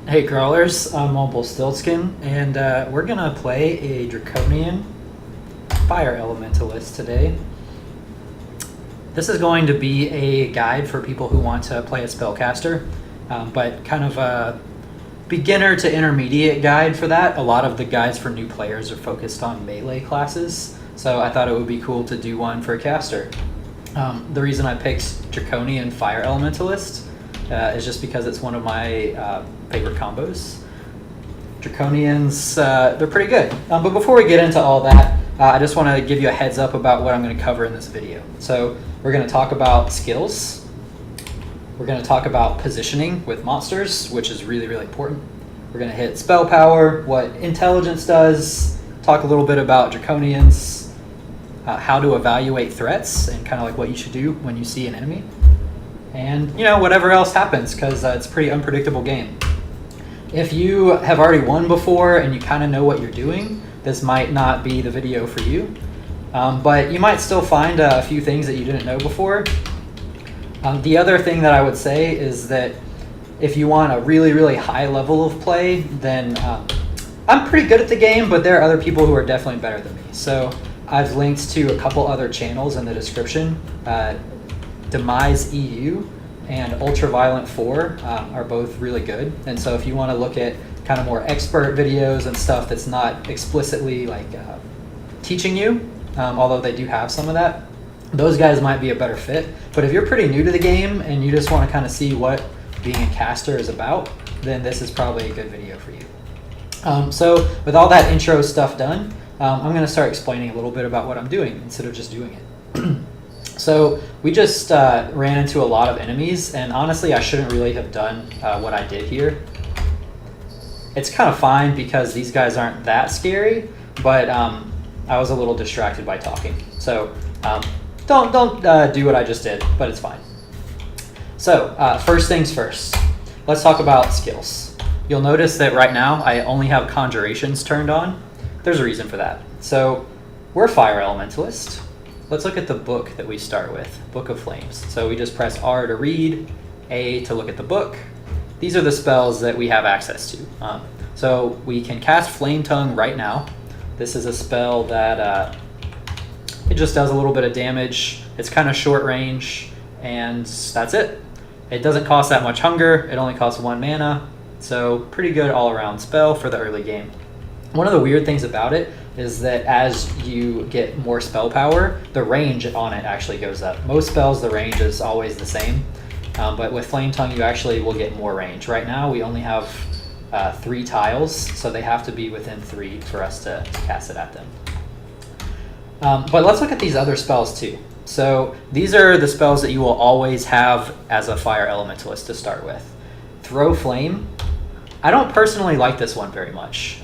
Hey crawlers, I'm Mobile Stiltskin, and we're gonna play a Draconian Fire Elementalist today. This is going to be a guide for people who want to play a Spellcaster, but kind of a beginner to intermediate guide for that. A lot of the guides for new players are focused on melee classes, so I thought it would be cool to do one for a caster. The reason I picked Draconian Fire Elementalist is just because it's one of my favorite combos. Draconians, they're pretty good. But before we get into all that, I just want to give you a heads up about what I'm going to cover in this video. So we're going to talk about skills. We're going to talk about positioning with monsters, which is really, really important. We're going to hit spell power, what intelligence does, talk a little bit about Draconians, how to evaluate threats, and kind of like what you should do when you see an enemy. And, you know, whatever else happens, because it's a pretty unpredictable game. If you have already won before and you kind of know what you're doing, this might not be the video for you. But you might still find a few things that you didn't know before. The other thing that I would say is that if you want a really, really high level of play, then I'm pretty good at the game, but there are other people who are definitely better than me. So I've linked to a couple other channels in the description. Demise EU and Ultraviolent 4 are both really good, and so if you want to look at kind of more expert videos and stuff that's not explicitly like teaching you, although they do have some of that, those guys might be a better fit. But if you're pretty new to the game and you just want to kind of see what being a caster is about, then this is probably a good video for you. So with all that intro stuff done, I'm going to start explaining a little bit about what I'm doing instead of just doing it. So we just ran into a lot of enemies, and honestly I shouldn't really have done what I did here. It's kind of fine because these guys aren't that scary, but I was a little distracted by talking. So don't do what I just did, but it's fine. So first things first, let's talk about skills. You'll notice that right now I only have Conjurations turned on. There's a reason for that. So we're Fire Elementalist. Let's look at the book that we start with, Book of Flames. So we just press R to read, A to look at the book. These are the spells that we have access to. So we can cast Flame Tongue right now. This is a spell that it just does a little bit of damage. It's kind of short range, and that's it. It doesn't cost that much hunger. It only costs 1 mana. So pretty good all around spell for the early game. One of the weird things about it is that as you get more spell power, the range on it actually goes up. Most spells, the range is always the same, but with Flame Tongue, you actually will get more range. Right now, we only have 3 tiles, so they have to be within 3 for us to cast it at them. But let's look at these other spells too. So these are the spells that you will always have as a Fire Elementalist to start with. Throw Flame. I don't personally like this one very much.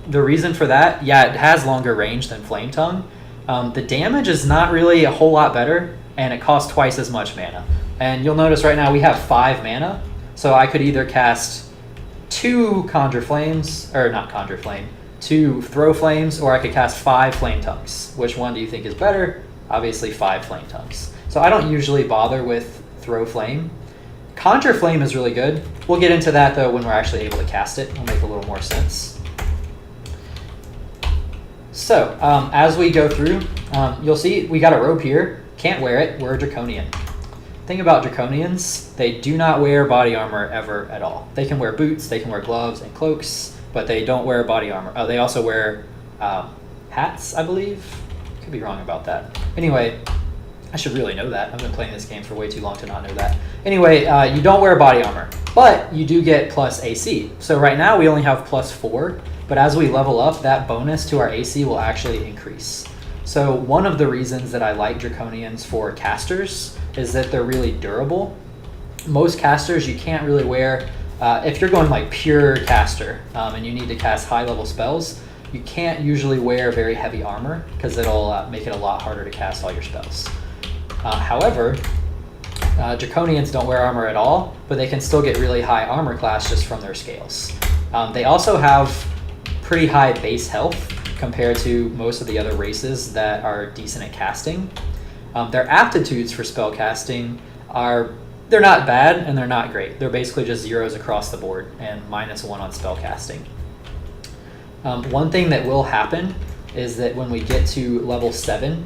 The reason for that, yeah, it has longer range than Flame Tongue. The damage is not really a whole lot better, and it costs twice as much mana. And you'll notice right now we have 5 mana, so I could either cast 2 Conjure Flames, or not Conjure Flame, 2 Throw Flames, or I could cast 5 Flame Tongues. Which one do you think is better? Obviously 5 Flame Tongues. So I don't usually bother with Throw Flame. Conjure Flame is really good. We'll get into that though when we're actually able to cast it. It'll make a little more sense. So, as we go through, you'll see we got a robe here. Can't wear it, we're a Draconian. Thing about Draconians, they do not wear body armor ever at all. They can wear boots, they can wear gloves and cloaks, but they don't wear body armor. They also wear hats, I believe. Could be wrong about that. Anyway, I should really know that. I've been playing this game for way too long to not know that. Anyway, you don't wear body armor, but you do get plus AC. So right now we only have plus 4. But as we level up, that bonus to our AC will actually increase. So one of the reasons that I like Draconians for casters is that they're really durable. Most casters you can't really wear, if you're going like pure caster and you need to cast high level spells, you can't usually wear very heavy armor because it'll make it a lot harder to cast all your spells. However, Draconians don't wear armor at all, but they can still get really high armor class just from their scales. They also have pretty high base health compared to most of the other races that are decent at casting. Their aptitudes for spell casting are they're not bad and they're not great. They're basically just zeros across the board and -1 on spellcasting. One thing that will happen is that when we get to level 7,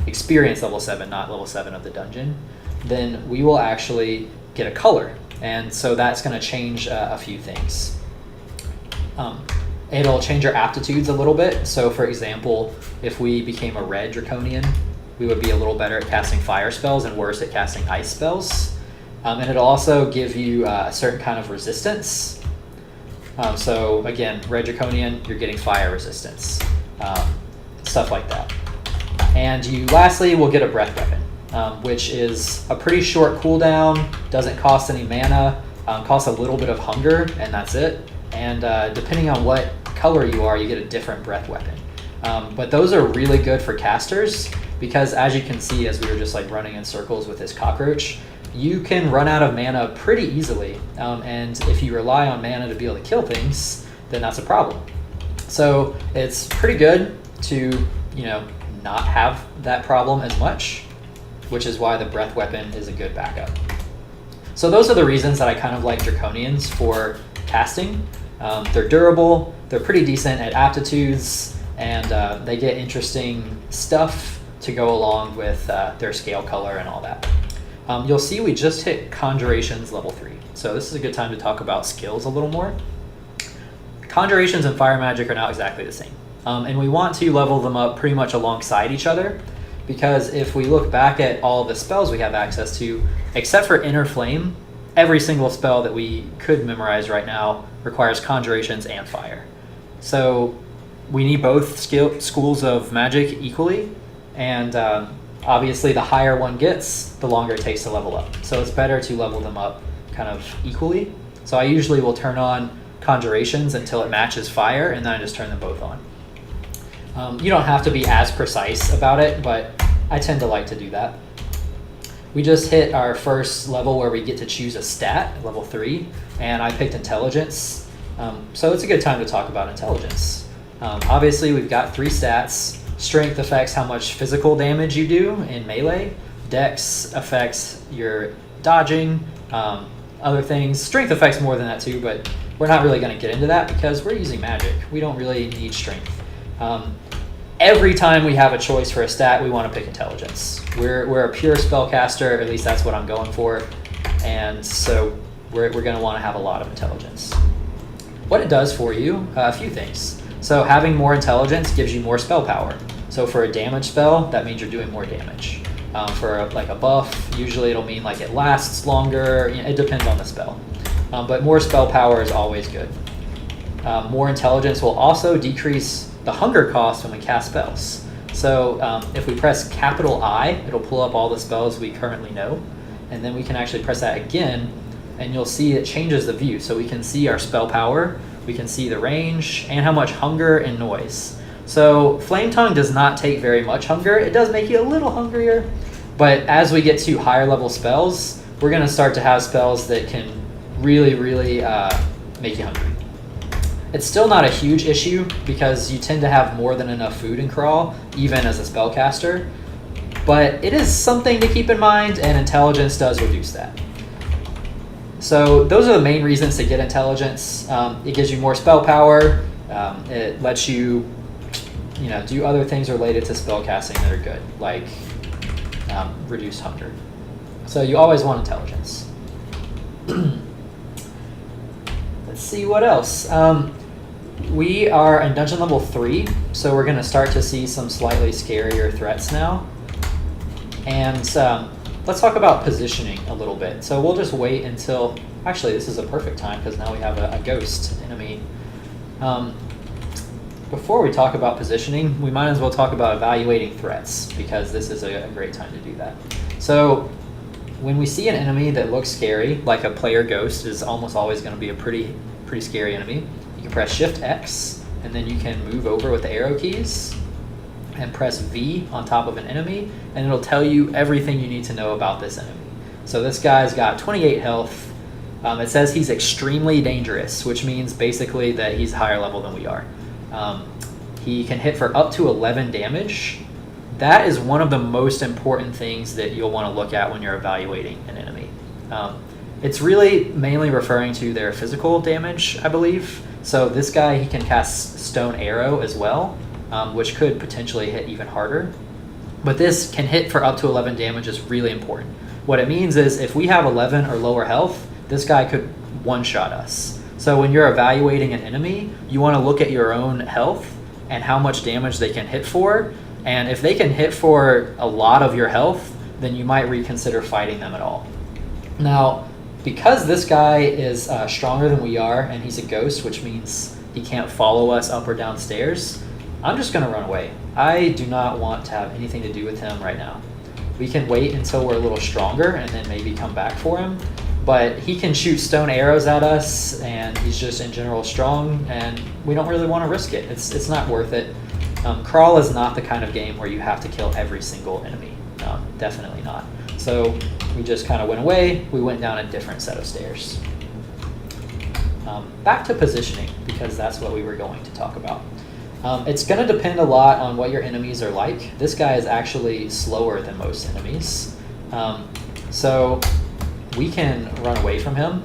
experience level 7, not level 7 of the dungeon, then we will actually get a color. And so that's going to change a few things. It'll change our aptitudes a little bit. So for example, if we became a red Draconian, we would be a little better at casting fire spells and worse at casting ice spells. And it'll also give you a certain kind of resistance. So again, red Draconian, you're getting fire resistance, stuff like that. And you lastly will get a breath weapon, which is a pretty short cooldown, doesn't cost any mana, costs a little bit of hunger, and that's it. And depending on what color you are, you get a different breath weapon. But those are really good for casters because, as you can see, as we were just like running in circles with this cockroach, you can run out of mana pretty easily. And if you rely on mana to be able to kill things, then that's a problem. So it's pretty good to, not have that problem as much, which is why the breath weapon is a good backup. So those are the reasons that I kind of like Draconians for casting. They're durable, they're pretty decent at aptitudes, and they get interesting stuff to go along with their scale color and all that. You'll see we just hit Conjurations level 3, so this is a good time to talk about skills a little more. Conjurations and Fire Magic are not exactly the same, and we want to level them up pretty much alongside each other, because if we look back at all the spells we have access to, except for Inner Flame, every single spell that we could memorize right now requires Conjurations and Fire. So we need both schools of magic equally, and obviously the higher one gets, the longer it takes to level up. So it's better to level them up kind of equally. So I usually will turn on Conjurations until it matches Fire, and then I just turn them both on. You don't have to be as precise about it, but I tend to like to do that. We just hit our first level where we get to choose a stat, level 3, and I picked Intelligence. So it's a good time to talk about Intelligence. Obviously, we've got 3 stats. Strength affects how much physical damage you do in melee. Dex affects your dodging, other things. Strength affects more than that too, but we're not really going to get into that because we're using magic. We don't really need strength. Every time we have a choice for a stat, we want to pick Intelligence. We're a pure spellcaster, at least that's what I'm going for, and so we're going to want to have a lot of Intelligence. What it does for you, a few things. So having more Intelligence gives you more spell power. So for a damage spell, that means you're doing more damage. For a buff, usually it'll mean like it lasts longer. It depends on the spell. But more spell power is always good. More Intelligence will also decrease the hunger cost when we cast spells. So if we press capital I, it'll pull up all the spells we currently know, and then we can actually press that again, and you'll see it changes the view. So we can see our spell power, we can see the range, and how much hunger and noise. So Flame Tongue does not take very much hunger. It does make you a little hungrier, but as we get to higher level spells, we're going to start to have spells that can really make you hungry. It's still not a huge issue because you tend to have more than enough food in Crawl, even as a spellcaster, but it is something to keep in mind, and Intelligence does reduce that. So those are the main reasons to get Intelligence. It gives you more spell power. It lets you, do other things related to spellcasting that are good, like reduced hunger. So you always want Intelligence. Let's see what else. We are in dungeon level 3, so we're going to start to see some slightly scarier threats now. And let's talk about positioning a little bit. So we'll just wait until, actually this is a perfect time because now we have a ghost enemy. Before we talk about positioning, we might as well talk about evaluating threats because this is a great time to do that. So when we see an enemy that looks scary, like a player ghost is almost always going to be a pretty scary enemy, you can press Shift X, and then you can move over with the arrow keys and press V on top of an enemy, and it'll tell you everything you need to know about this enemy. So this guy's got 28 health. It says he's extremely dangerous, which means basically that he's higher level than we are. He can hit for up to 11 damage. That is one of the most important things that you'll want to look at when you're evaluating an enemy. It's really mainly referring to their physical damage, I believe. So this guy, he can cast Stone Arrow as well, which could potentially hit even harder. But this can hit for up to 11 damage is really important. What it means is if we have 11 or lower health, this guy could one-shot us. So when you're evaluating an enemy, you want to look at your own health and how much damage they can hit for. And if they can hit for a lot of your health, then you might reconsider fighting them at all. Now, because this guy is stronger than we are, and he's a ghost, which means he can't follow us up or down stairs, I'm just going to run away. I do not want to have anything to do with him right now. We can wait until we're a little stronger and then maybe come back for him. But he can shoot stone arrows at us, and he's just in general strong, and we don't really want to risk it. It's not worth it. Crawl is not the kind of game where you have to kill every single enemy. Definitely not. So we just kind of went away. We went down a different set of stairs. Back to positioning, because that's what we were going to talk about. It's going to depend a lot on what your enemies are like. This guy is actually slower than most enemies. So we can run away from him.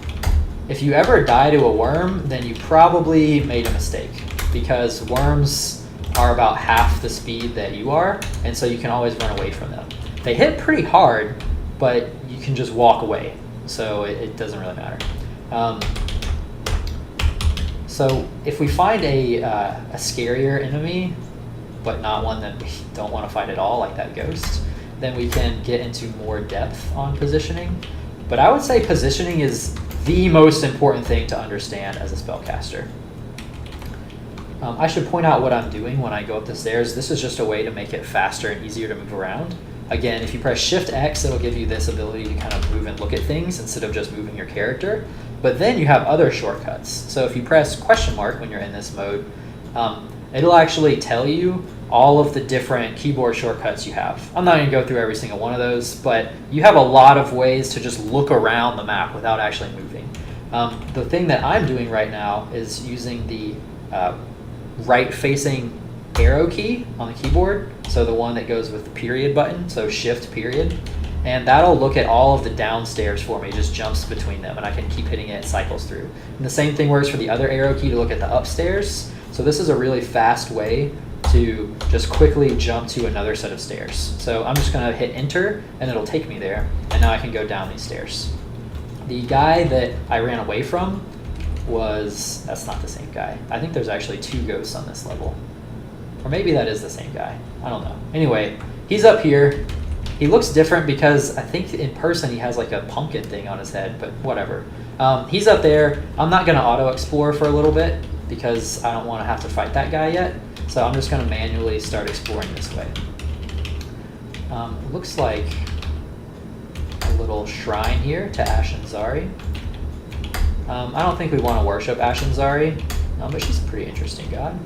If you ever die to a worm, then you probably made a mistake, because worms are about half the speed that you are, and so you can always run away from them. They hit pretty hard, but you can just walk away, so it doesn't really matter. So if we find a scarier enemy, but not one that we don't want to fight at all, like that ghost, then we can get into more depth on positioning. But I would say positioning is the most important thing to understand as a spellcaster. I should point out what I'm doing when I go up the stairs. This is just a way to make it faster and easier to move around. Again, if you press Shift X, it'll give you this ability to kind of move and look at things instead of just moving your character. But then you have other shortcuts. So if you press question mark when you're in this mode, it'll actually tell you all of the different keyboard shortcuts you have. I'm not going to go through every single one of those, but you have a lot of ways to just look around the map without actually moving. The thing that I'm doing right now is using the right-facing arrow key on the keyboard, so the one that goes with the period button, so Shift period, and that'll look at all of the downstairs for me. It just jumps between them, and I can keep hitting it, cycles through. And the same thing works for the other arrow key to look at the upstairs. So this is a really fast way to just quickly jump to another set of stairs. So I'm just going to hit enter, and it'll take me there, and now I can go down these stairs. The guy that I ran away from that's not the same guy. I think there's actually two ghosts on this level. Or maybe that is the same guy. I don't know. Anyway, he's up here. He looks different because I think in person he has like a pumpkin thing on his head, but whatever. He's up there. I'm not going to auto-explore for a little bit because I don't want to have to fight that guy yet. So I'm just going to manually start exploring this way. Looks like a little shrine here to Ashen'Zari. I don't think we want to worship Ashen'Zari, but she's a pretty interesting god.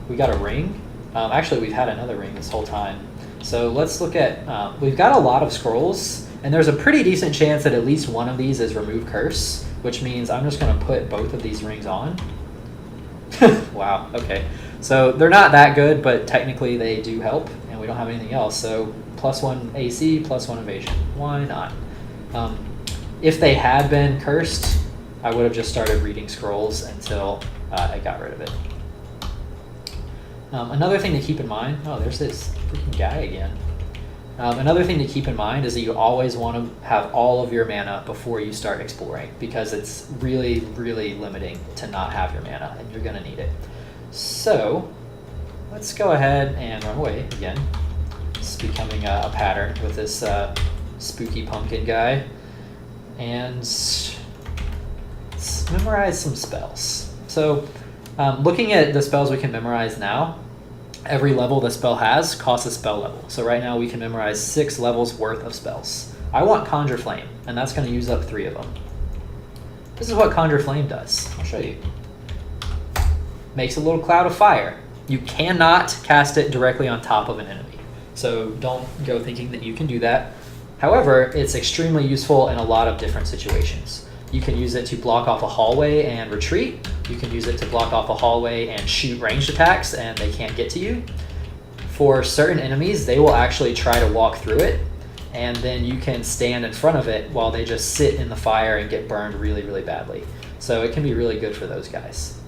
We got a ring. Actually, we've had another ring this whole time. So let's look at, we've got a lot of scrolls, and there's a pretty decent chance that at least one of these is Remove Curse, which means I'm just going to put both of these rings on. Wow, okay. So they're not that good, but technically they do help, and we don't have anything else. So +1 AC, +1 evasion. Why not? If they had been cursed, I would have just started reading scrolls until I got rid of it. Another thing to keep in mind, there's this freaking guy again. Another thing to keep in mind is that you always want to have all of your mana before you start exploring, because it's really, really limiting to not have your mana, and you're going to need it. So let's go ahead and run away again. It's becoming a pattern with this spooky pumpkin guy. And let's memorize some spells. So looking at the spells we can memorize now, every level the spell has costs a spell level. So right now we can memorize 6 levels worth of spells. I want Conjure Flame, and that's going to use up 3 of them. This is what Conjure Flame does. I'll show you. Makes a little cloud of fire. You cannot cast it directly on top of an enemy, so don't go thinking that you can do that. However, it's extremely useful in a lot of different situations. You can use it to block off a hallway and retreat. You can use it to block off a hallway and shoot ranged attacks and they can't get to you. for certain enemies, they will actually try to walk through it, and then you can stand in front of it while they just sit in the fire and get burned really, really badly. So it can be really good for those guys.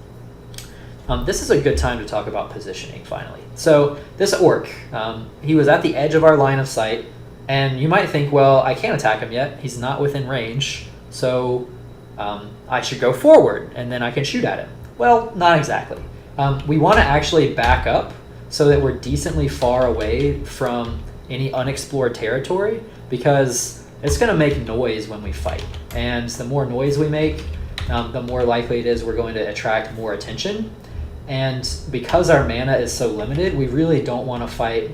This is a good time to talk about positioning, finally. So this orc, he was at the edge of our line of sight, and you might think, well, I can't attack him yet. He's not within range, so I should go forward, and then I can shoot at him. Well, not exactly. We want to actually back up so that we're decently far away from any unexplored territory, because it's going to make noise when we fight. And the more noise we make, the more likely it is we're going to attract more attention. And because our mana is so limited, we really don't want to fight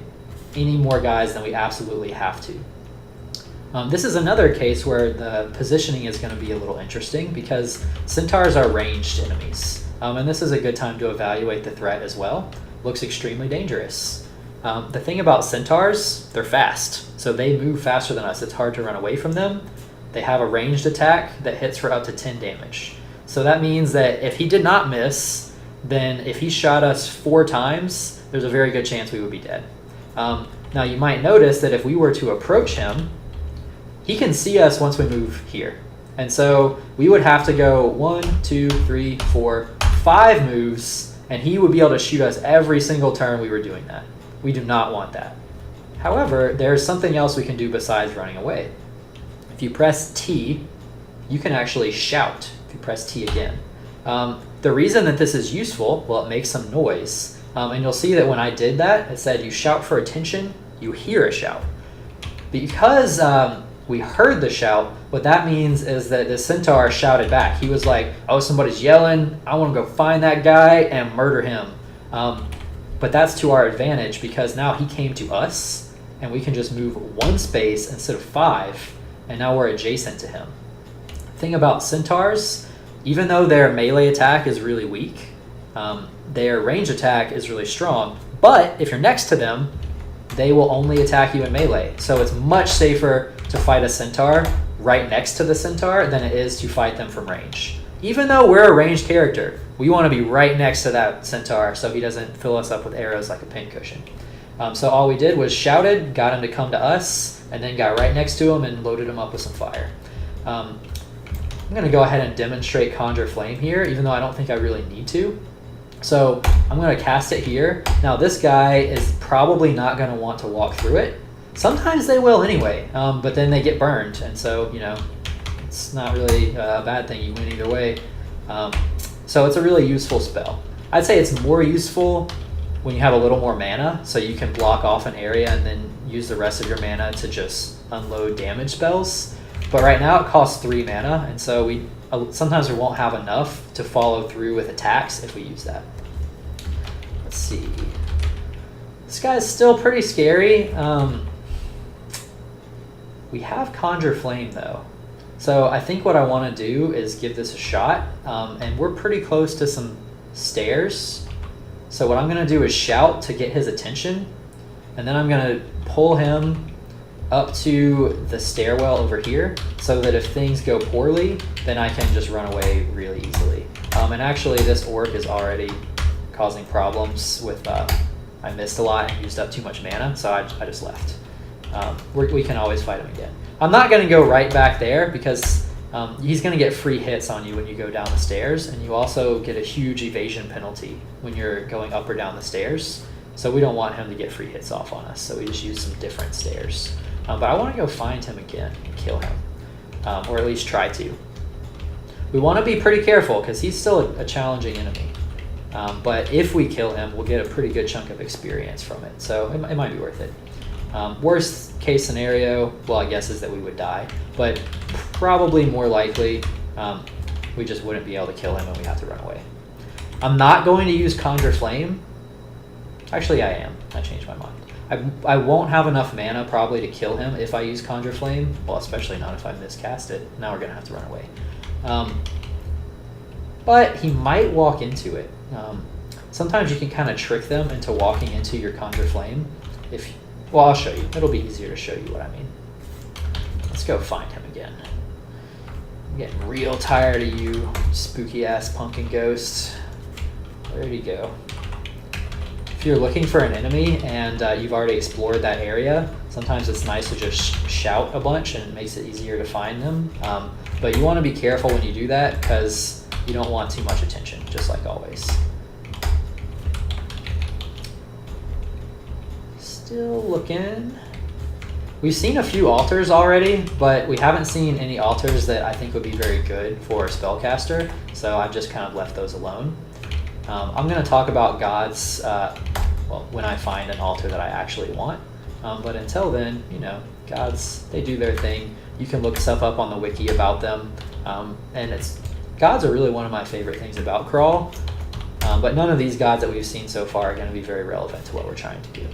any more guys than we absolutely have to. This is another case where the positioning is going to be a little interesting, because centaurs are ranged enemies. And this is a good time to evaluate the threat as well. Looks extremely dangerous. The thing about centaurs, they're fast. So they move faster than us. It's hard to run away from them. They have a ranged attack that hits for up to 10 damage. So that means that if he did not miss, then if he shot us 4 times, there's a very good chance we would be dead. Now you might notice that if we were to approach him, he can see us once we move here. And so we would have to go 1, 2, 3, 4, 5 moves, and he would be able to shoot us every single turn we were doing that. We do not want that. However, there's something else we can do besides running away. If you press T, you can actually shout if you press T again. The reason that this is useful, well, it makes some noise. And you'll see that when I did that, it said you shout for attention, you hear a shout. Because we heard the shout, what that means is that the centaur shouted back. He was like, oh, somebody's yelling, I want to go find that guy and murder him. But that's to our advantage, because now he came to us, and we can just move 1 space instead of 5, and now we're adjacent to him. Thing about centaurs, even though their melee attack is really weak, their range attack is really strong. But if you're next to them, they will only attack you in melee. So it's much safer to fight a centaur right next to the centaur than it is to fight them from range. Even though we're a ranged character, we want to be right next to that centaur so he doesn't fill us up with arrows like a pincushion. So all we did was shouted, got him to come to us, and then got right next to him and loaded him up with some fire. I'm going to go ahead and demonstrate Conjure Flame here, even though I don't think I really need to. So I'm going to cast it here. Now this guy is probably not going to want to walk through it. Sometimes they will anyway, but then they get burned, and so, you know, it's not really a bad thing. You win either way. So it's a really useful spell. I'd say it's more useful when you have a little more mana, so you can block off an area and then use the rest of your mana to just unload damage spells. But right now it costs 3 mana, and so sometimes we won't have enough to follow through with attacks if we use that. Let's see. This guy's still pretty scary. We have Conjure Flame though. So I think what I want to do is give this a shot, and we're pretty close to some stairs. So what I'm going to do is shout to get his attention, and then I'm going to pull him up to the stairwell over here so that if things go poorly, then I can just run away really easily. And actually this orc is already causing problems with, I missed a lot and used up too much mana, so I just left. We can always fight him again. I'm not going to go right back there because he's going to get free hits on you when you go down the stairs, and you also get a huge evasion penalty when you're going up or down the stairs. So we don't want him to get free hits off on us, so we just use some different stairs. But I want to go find him again and kill him, or at least try to. We want to be pretty careful because he's still a challenging enemy. But if we kill him, we'll get a pretty good chunk of experience from it, so it might be worth it. Worst case scenario, well, I guess, is that we would die, but probably more likely we just wouldn't be able to kill him and we have to run away. I'm not going to use Conjure Flame. Actually, I am. I changed my mind. I won't have enough mana probably to kill him if I use Conjure Flame, well, especially not if I miscast it. Now we're going to have to run away. But he might walk into it. Sometimes you can kind of trick them into walking into your Conjure Flame. Well, I'll show you. It'll be easier to show you what I mean. Let's go find him again. I'm getting real tired of you, spooky-ass pumpkin ghost. Where'd he go? if you're looking for an enemy and you've already explored that area, sometimes it's nice to just shout a bunch and it makes it easier to find them. But you want to be careful when you do that because you don't want too much attention, just like always. Still looking. We've seen a few altars already, but we haven't seen any altars that I think would be very good for a spellcaster, so I've just kind of left those alone. I'm going to talk about gods well, when I find an altar that I actually want, but until then, you know, gods, they do their thing. You can look stuff up on the wiki about them, and gods are really one of my favorite things about Crawl, but none of these gods that we've seen so far are going to be very relevant to what we're trying to do.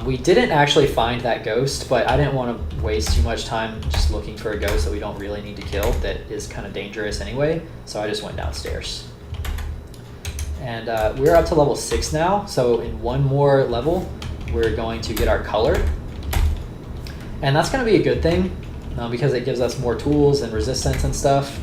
We didn't actually find that ghost, but I didn't want to waste too much time just looking for a ghost that we don't really need to kill that is kind of dangerous anyway, so I just went downstairs. And we're up to level 6 now, so in one more level, we're going to get our color. And that's going to be a good thing because it gives us more tools and resistance and stuff.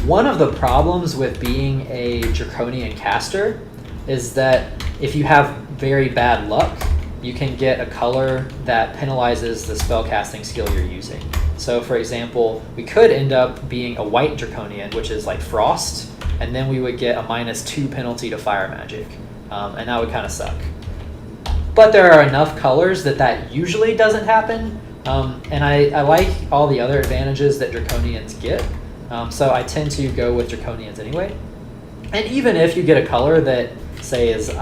One of the problems with being a Draconian caster is that if you have very bad luck, you can get a color that penalizes the spellcasting skill you're using. So for example, we could end up being a white Draconian, which is like Frost, and then we would get a -2 penalty to fire magic, and that would kind of suck. But there are enough colors that usually doesn't happen, and I like all the other advantages that Draconians get, so I tend to go with Draconians anyway. And even if you get a color that, say, is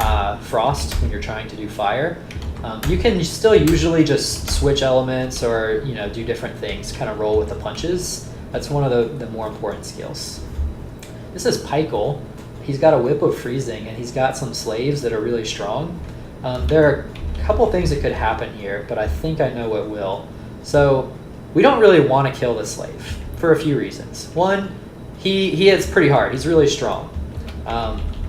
Frost when you're trying to do fire, you can still usually just switch elements or, you know, do different things, kind of roll with the punches. That's one of the more important skills. This is Pykel. He's got a Whip of Freezing, and he's got some slaves that are really strong. There are a couple things that could happen here, but I think I know what will. So we don't really want to kill the slave for a few reasons. One, he hits pretty hard. He's really strong.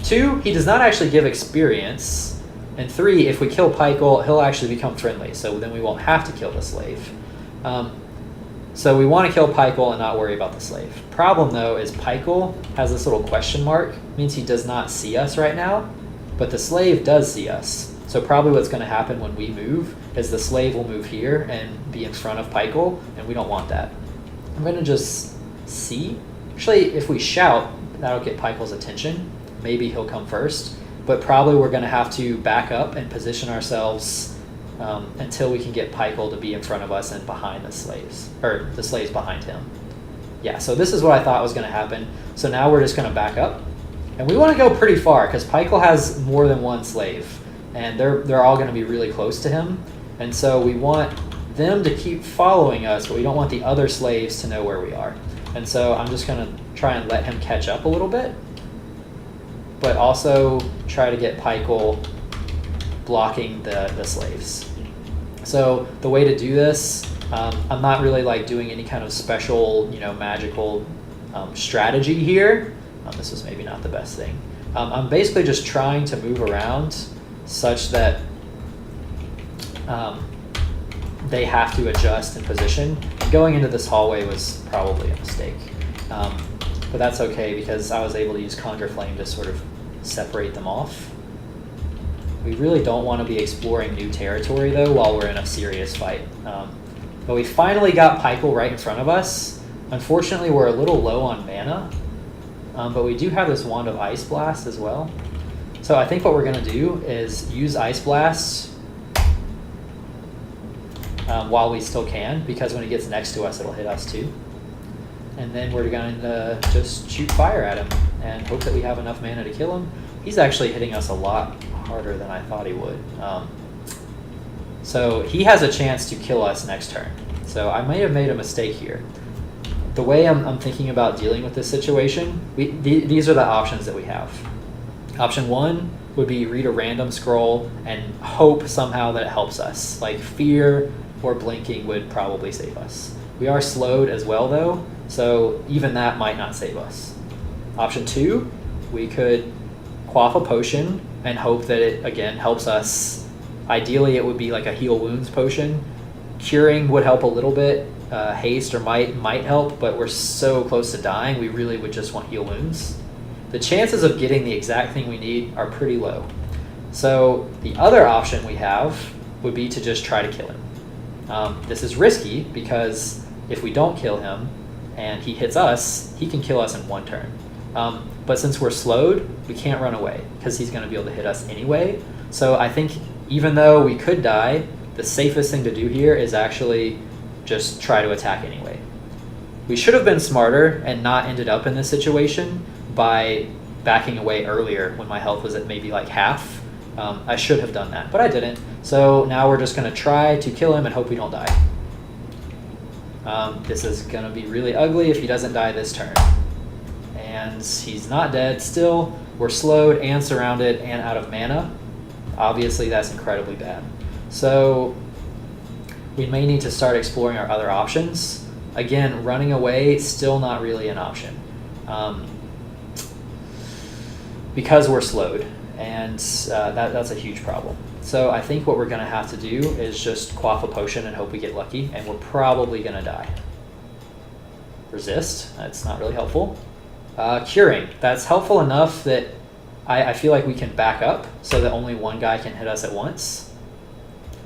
2, he does not actually give experience. And 3, if we kill Pykel, he'll actually become friendly, so then we won't have to kill the slave. So we want to kill Pykel and not worry about the slave. Problem, though, is Pykel has this little question mark. Means he does not see us right now, but the slave does see us. So probably what's going to happen when we move is the slave will move here and be in front of Pykel, and we don't want that. I'm going to just see. Actually, if we shout, that'll get Pykel's attention. Maybe he'll come first. But probably we're going to have to back up and position ourselves until we can get Pykel to be in front of us and behind the slaves, or the slaves behind him. Yeah, so this is what I thought was going to happen. So now we're just going to back up. And we want to go pretty far because Pykel has more than one slave, and they're all going to be really close to him. And so we want them to keep following us, but we don't want the other slaves to know where we are. And so I'm just going to try and let him catch up a little bit, but also try to get Pykel blocking the slaves. So the way to do this, I'm not really like doing any kind of special, you know, magical strategy here. This is maybe not the best thing. I'm basically just trying to move around such that they have to adjust in position. Going into this hallway was probably a mistake. But that's okay because I was able to use Conjure Flame to sort of separate them off. We really don't want to be exploring new territory though while we're in a serious fight. But we finally got Pykel right in front of us. Unfortunately, we're a little low on mana, but we do have this Wand of Ice Blast as well. So I think what we're going to do is use Ice Blast while we still can, because when it gets next to us, it'll hit us too. And then we're going to just shoot fire at him and hope that we have enough mana to kill him. He's actually hitting us a lot harder than I thought he would. So he has a chance to kill us next turn. So I may have made a mistake here. The way I'm thinking about dealing with this situation, these are the options that we have. Option 1 would be read a random scroll and hope somehow that it helps us. Like Fear or Blinking would probably save us. We are slowed as well though, so even that might not save us. Option 2, we could quaff a potion and hope that it, again, helps us. Ideally, it would be like a Heal Wounds potion. Curing would help a little bit. Haste or might help, but we're so close to dying, we really would just want Heal Wounds. the chances of getting the exact thing we need are pretty low. So the other option we have would be to just try to kill him. This is risky because if we don't kill him and he hits us, he can kill us in one turn. But since we're slowed, we can't run away because he's going to be able to hit us anyway. So I think even though we could die, the safest thing to do here is actually just try to attack anyway. We should have been smarter and not ended up in this situation by backing away earlier when my health was at maybe like half. I should have done that, but I didn't. So now we're just going to try to kill him and hope we don't die. This is going to be really ugly if he doesn't die this turn. And he's not dead still. We're slowed and surrounded and out of mana. Obviously, that's incredibly bad. So we may need to start exploring our other options. Again, running away, still not really an option. Because we're slowed, and that's a huge problem. So I think what we're going to have to do is just quaff a potion and hope we get lucky, and we're probably going to die. Resist, that's not really helpful. Curing, that's helpful enough that I feel like we can back up so that only one guy can hit us at once.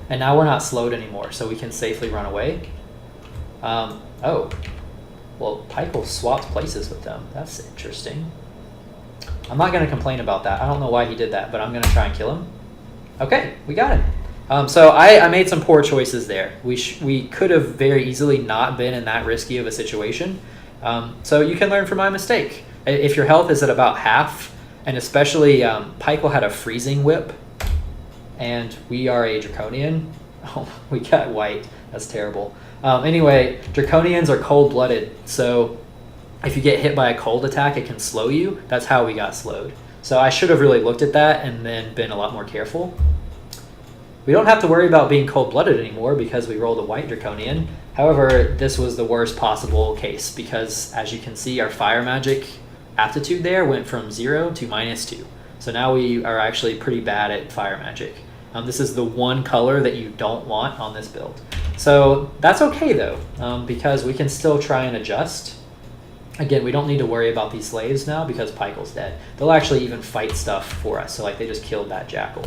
And now we're not slowed anymore, so we can safely run away. Oh, well, Pykel swapped places with them. That's interesting. I'm not going to complain about that. I don't know why he did that, but I'm going to try and kill him. Okay, we got him. So I made some poor choices there. We could have very easily not been in that risky of a situation. So you can learn from my mistake. If your health is at about half, and especially Pykel had a freezing whip, and we are a Draconian. Oh, we got white. That's terrible. Anyway, Draconians are cold-blooded, so if you get hit by a cold attack, it can slow you. That's how we got slowed. So I should have really looked at that and then been a lot more careful. We don't have to worry about being cold-blooded anymore because we rolled a white Draconian. However, this was the worst possible case because, as you can see, our fire magic aptitude there went from 0 to -2. So now we are actually pretty bad at fire magic. This is the one color that you don't want on this build. So that's okay though, because we can still try and adjust. Again, we don't need to worry about these slaves now because Pykel's dead. They'll actually even fight stuff for us. So like they just killed that jackal.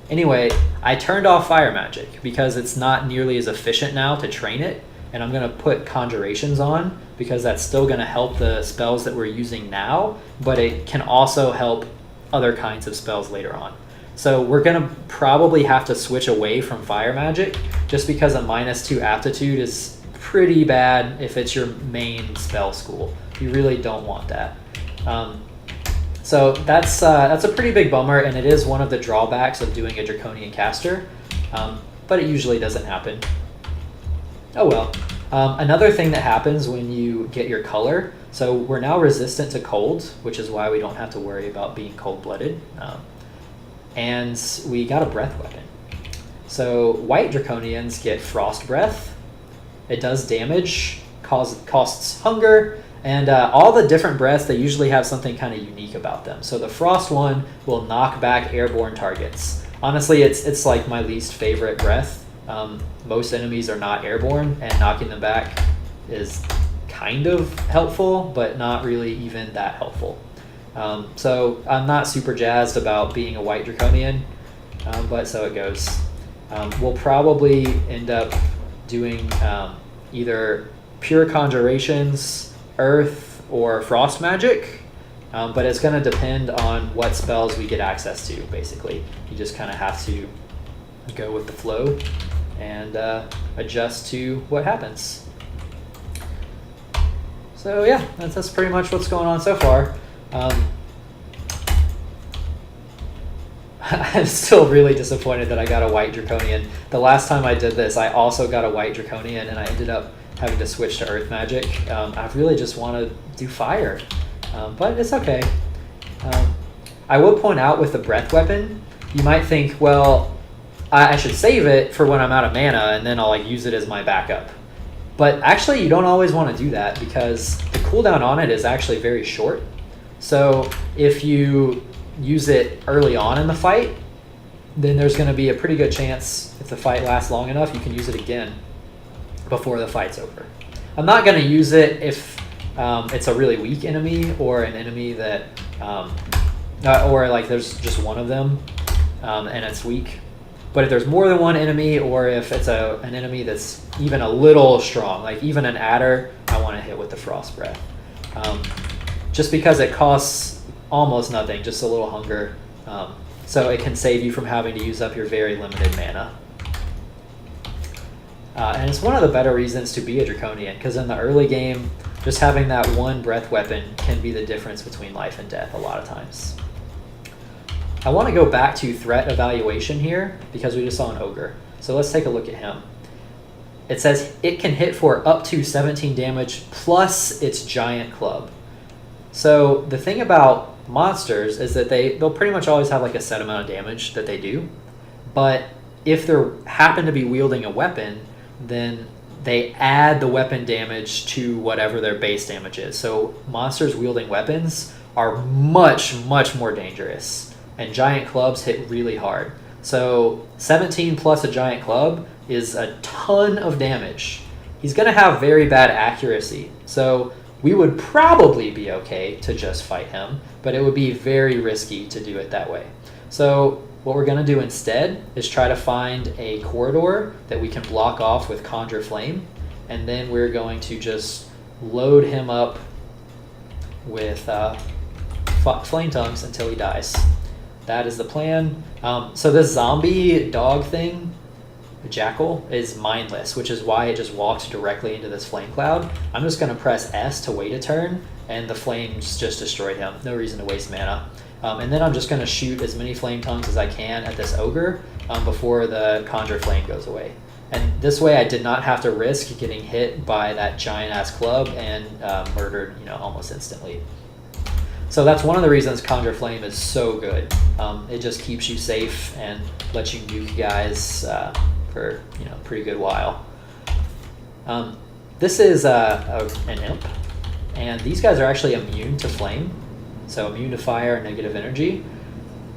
Anyway, I turned off fire magic because it's not nearly as efficient now to train it. And I'm going to put conjurations on because that's still going to help the spells that we're using now, but it can also help other kinds of spells later on. So we're going to probably have to switch away from fire magic just because a -2 aptitude is pretty bad if it's your main spell school. You really don't want that. So that's a pretty big bummer, and it is one of the drawbacks of doing a Draconian caster, but it usually doesn't happen. Oh well. Another thing that happens when you get your color, so we're now resistant to cold, which is why we don't have to worry about being cold-blooded. And we got a breath weapon. So white Draconians get frost breath. It does damage, costs hunger, and all the different breaths, they usually have something kind of unique about them. So the frost one will knock back airborne targets. Honestly, it's like my least favorite breath. Most enemies are not airborne, and knocking them back is kind of helpful, but not really even that helpful. So I'm not super jazzed about being a white Draconian, but so it goes. We'll probably end up doing either pure conjurations, earth, or frost magic, but it's going to depend on what spells we get access to, basically. You just kind of have to go with the flow and adjust to what happens. So yeah, that's pretty much what's going on so far. I'm still really disappointed that I got a white Draconian. The last time I did this, I also got a white Draconian, and I ended up having to switch to earth magic. I really just want to do fire, but it's okay. I will point out with the breath weapon, you might think, well, I should save it for when I'm out of mana, and then I'll like use it as my backup. But actually, you don't always want to do that because the cooldown on it is actually very short. So if you use it early on in the fight, then there's going to be a pretty good chance if the fight lasts long enough, you can use it again before the fight's over. I'm not going to use it if it's a really weak enemy or an enemy that, or like there's just one of them and it's weak. But if there's more than one enemy, or if it's an enemy that's even a little strong, like even an adder, I want to hit with the Frost Breath. Just because it costs almost nothing, just a little hunger. So it can save you from having to use up your very limited mana. And it's one of the better reasons to be a Draconian, because in the early game, just having that one breath weapon can be the difference between life and death a lot of times. I want to go back to threat evaluation here, because we just saw an ogre. So let's take a look at him. It says it can hit for up to 17 damage plus its giant club. So the thing about monsters is that they'll pretty much always have like a set amount of damage that they do. But if they happen to be wielding a weapon, then they add the weapon damage to whatever their base damage is. So monsters wielding weapons are much, much more dangerous. And giant clubs hit really hard. So 17 plus a giant club is a ton of damage. He's going to have very bad accuracy. So we would probably be okay to just fight him, but it would be very risky to do it that way. So what we're going to do instead is try to find a corridor that we can block off with Conjure Flame, and then we're going to just load him up with Flame Tongues until he dies. That is the plan. So this zombie dog thing, the jackal, is mindless, which is why it just walked directly into this flame cloud. I'm just going to press S to wait a turn, and the flames just destroyed him. No reason to waste mana. And then I'm just going to shoot as many flame tongues as I can at this ogre before the Conjure Flame goes away. And this way I did not have to risk getting hit by that giant-ass club and murdered, almost instantly. So that's one of the reasons Conjure Flame is so good. It just keeps you safe and lets you nuke guys for a pretty good while. This is an imp, and these guys are actually immune to flame, so immune to fire and negative energy.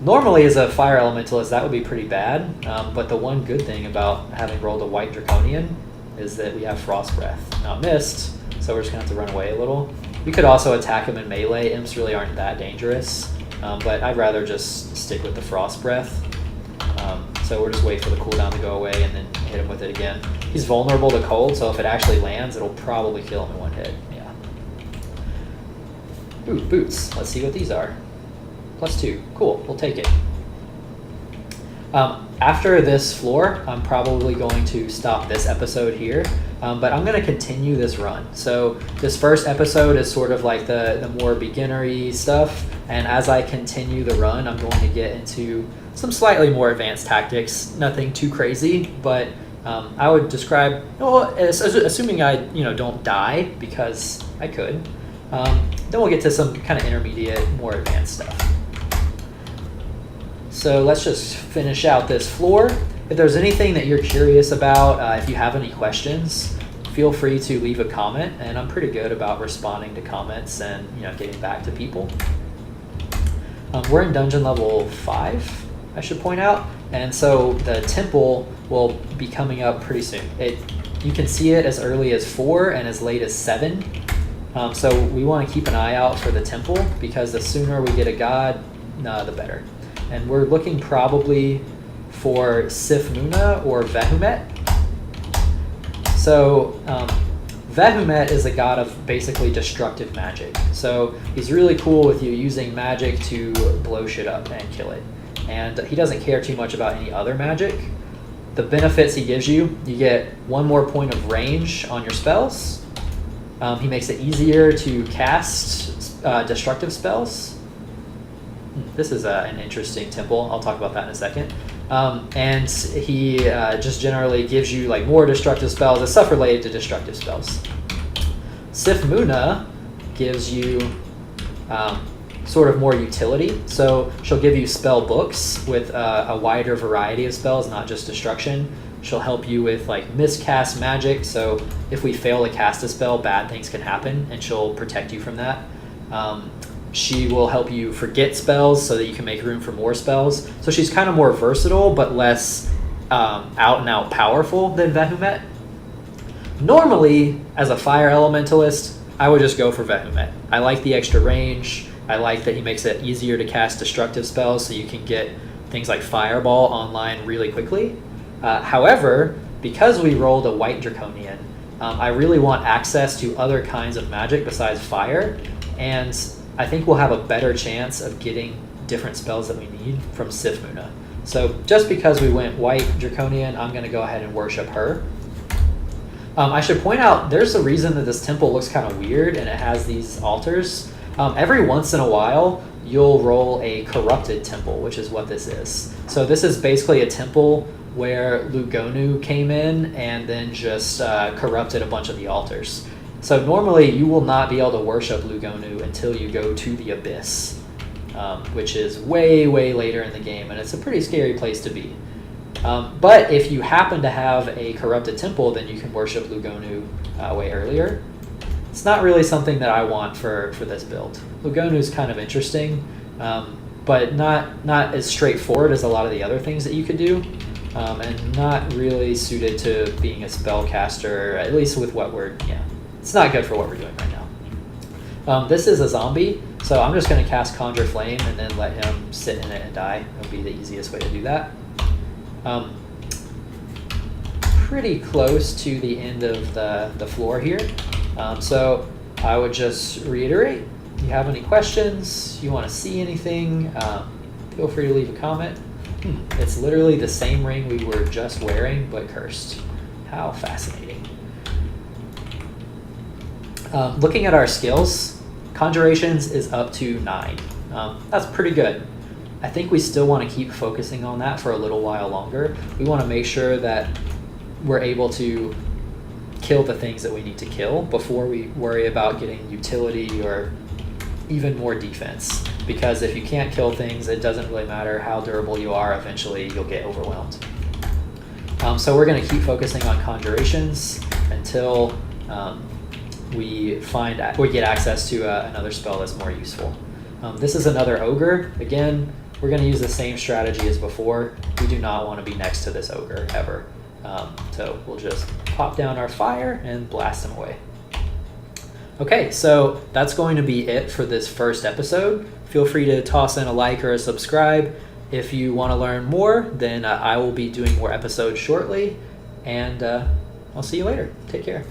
Normally as a fire elementalist that would be pretty bad, but the one good thing about having rolled a white Draconian is that we have Frost Breath. Now it missed, so we're just going to have to run away a little. You could also attack him in melee. Imps really aren't that dangerous, but I'd rather just stick with the Frost Breath. So we'll just wait for the cooldown to go away and then hit him with it again. He's vulnerable to cold, so if it actually lands, it'll probably kill him in one hit. Yeah. Ooh, boots. Let's see what these are. +2. Cool, we'll take it. After this floor, I'm probably going to stop this episode here, but I'm going to continue this run. So this first episode is sort of like the more beginnery stuff, and as I continue the run, I'm going to get into some slightly more advanced tactics. Nothing too crazy, but I would describe, assuming I don't die, because I could, then we'll get to some kind of intermediate, more advanced stuff. So let's just finish out this floor. If there's anything that you're curious about, if you have any questions, feel free to leave a comment, and I'm pretty good about responding to comments and getting back to people. We're in dungeon level 5, I should point out, and so the temple will be coming up pretty soon. You can see it as early as 4 and as late as 7. So we want to keep an eye out for the temple, because the sooner we get a god, the better. And we're looking probably for Sifmuna or Vehumet. So Vehumet is a god of basically destructive magic. So he's really cool with you using magic to blow shit up and kill it. And he doesn't care too much about any other magic. The benefits he gives you get 1 more point of range on your spells. He makes it easier to cast destructive spells. This is an interesting temple. I'll talk about that in a second. And he just generally gives you more destructive spells, and stuff related to destructive spells. Sifmuna gives you sort of more utility. So she'll give you spell books with a wider variety of spells, not just destruction. She'll help you with miscast magic. So if we fail to cast a spell, bad things can happen, and she'll protect you from that. She will help you forget spells so that you can make room for more spells. So she's kind of more versatile, but less out and out powerful than Vehumet. Normally, as a fire elementalist, I would just go for Vehement. I like the extra range. I like that he makes it easier to cast destructive spells, so you can get things like Fireball online really quickly. However, because we rolled a white Draconian, I really want access to other kinds of magic besides fire, and I think we'll have a better chance of getting different spells that we need from Sifmuna. So just because we went white Draconian, I'm going to go ahead and worship her. I should point out there's a reason that this temple looks kind of weird and it has these altars. Every once in a while, you'll roll a corrupted temple, which is what this is. So this is basically a temple where Lugonu came in and then just corrupted a bunch of the altars. So normally you will not be able to worship Lugonu until you go to the Abyss, which is way, way later in the game, and it's a pretty scary place to be. But if you happen to have a corrupted temple, then you can worship Lugonu way earlier. It's not really something that I want for this build. Lugonu is kind of interesting, but not as straightforward as a lot of the other things that you could do, and not really suited to being a spellcaster, at least with what it's not good for what we're doing right now. This is a zombie, so I'm just going to cast Conjure Flame and then let him sit in it and die. It'll be the easiest way to do that. Pretty close to the end of the floor here. So I would just reiterate, if you have any questions, you want to see anything, feel free to leave a comment. It's literally the same ring we were just wearing, but cursed. How fascinating. Looking at our skills, Conjurations is up to 9. That's pretty good. I think we still want to keep focusing on that for a little while longer. We want to make sure that we're able to kill the things that we need to kill before we worry about getting utility or even more defense. Because if you can't kill things, it doesn't really matter how durable you are, eventually you'll get overwhelmed. So we're going to keep focusing on Conjurations until we get access to another spell that's more useful. This is another Ogre. Again, we're going to use the same strategy as before. We do not want to be next to this Ogre ever. So we'll just pop down our fire and blast him away. Okay, so that's going to be it for this first episode. Feel free to toss in a like or a subscribe. If you want to learn more, then I will be doing more episodes shortly, and I'll see you later. Take care.